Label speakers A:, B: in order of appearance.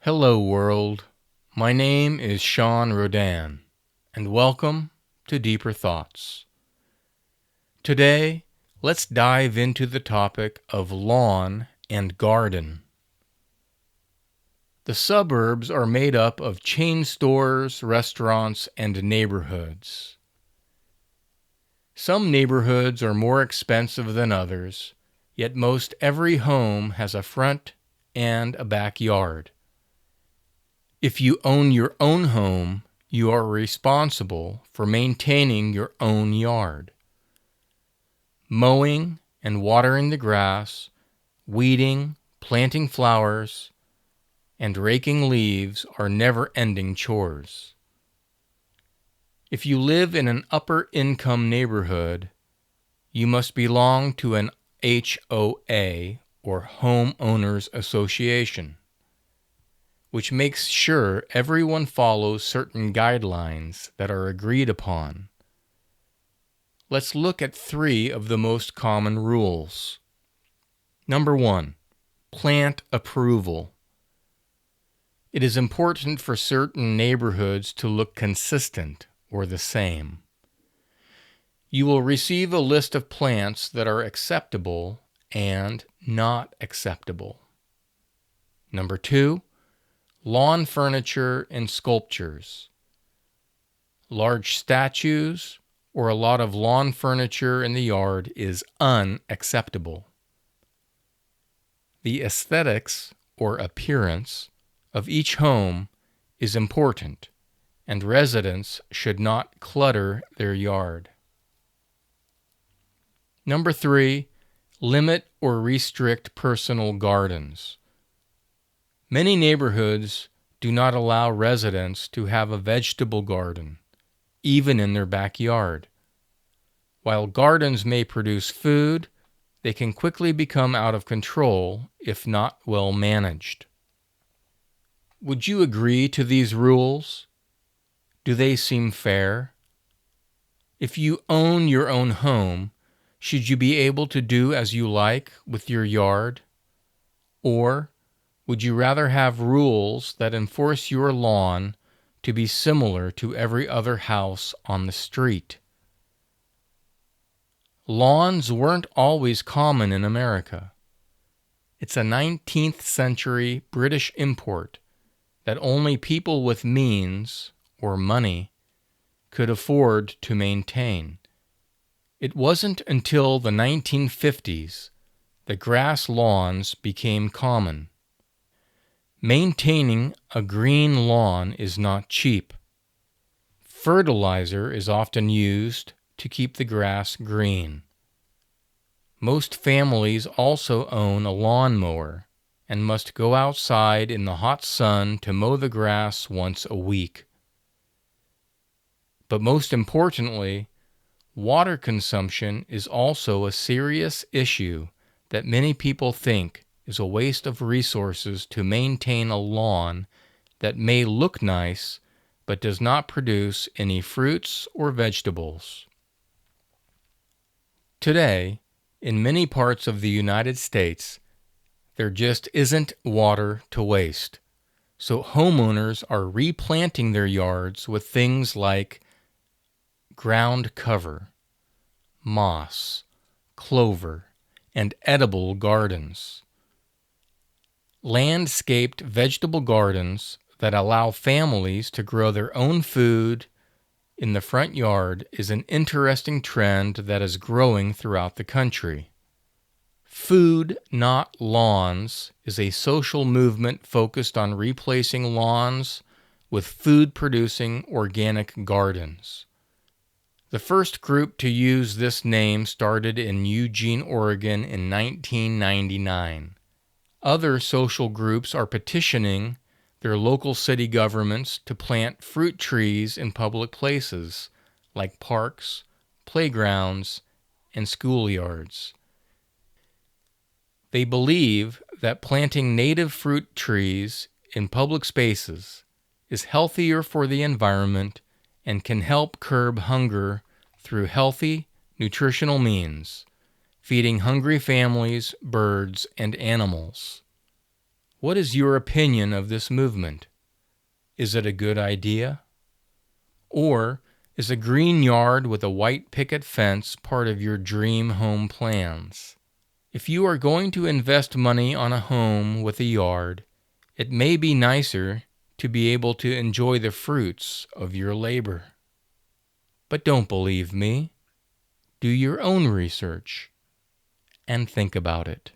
A: Hello world, my name is Shawn Rodin, and welcome to Deeper Thoughts. Today, let's dive into the topic of lawn and garden. The suburbs are made up of chain stores, restaurants, and neighborhoods. Some neighborhoods are more expensive than others, yet most every home has a front and a backyard. If you own your own home, you are responsible for maintaining your own yard. Mowing and watering the grass, weeding, planting flowers, and raking leaves are never-ending chores. If you live in an upper-income neighborhood, you must belong to an HOA, or Homeowners Association, which makes sure everyone follows certain guidelines that are agreed upon. Let's look at 3 of the most common rules. Number 1, plant approval. It is important for certain neighborhoods to look consistent or the same. You will receive a list of plants that are acceptable and not acceptable. Number 2, lawn furniture and sculptures. Large statues or a lot of lawn furniture in the yard is unacceptable. The aesthetics or appearance of each home is important, and residents should not clutter their yard. Number 3, limit or restrict personal gardens. Many neighborhoods do not allow residents to have a vegetable garden, even in their backyard. While gardens may produce food, they can quickly become out of control if not well managed. Would you agree to these rules? Do they seem fair? If you own your own home, should you be able to do as you like with your yard? Or would you rather have rules that enforce your lawn to be similar to every other house on the street? Lawns weren't always common in America. It's a 19th century British import that only people with means, or money, could afford to maintain. It wasn't until the 1950s that grass lawns became common. Maintaining a green lawn is not cheap. Fertilizer is often used to keep the grass green. Most families also own a lawnmower and must go outside in the hot sun to mow the grass once a week. But most importantly, water consumption is also a serious issue that many people think is a waste of resources to maintain a lawn that may look nice but does not produce any fruits or vegetables. Today, in many parts of the United States, there just isn't water to waste, so homeowners are replanting their yards with things like ground cover, moss, clover, and edible gardens. Landscaped vegetable gardens that allow families to grow their own food in the front yard is an interesting trend that is growing throughout the country. Food Not Lawns is a social movement focused on replacing lawns with food-producing organic gardens. The first group to use this name started in Eugene, Oregon in 1999. Other social groups are petitioning their local city governments to plant fruit trees in public places like parks, playgrounds, and schoolyards. They believe that planting native fruit trees in public spaces is healthier for the environment and can help curb hunger through healthy, nutritional means, feeding hungry families, birds, and animals. What is your opinion of this movement? Is it a good idea? Or is a green yard with a white picket fence part of your dream home plans? If you are going to invest money on a home with a yard, it may be nicer to be able to enjoy the fruits of your labor. But don't believe me. Do your own research and think about it.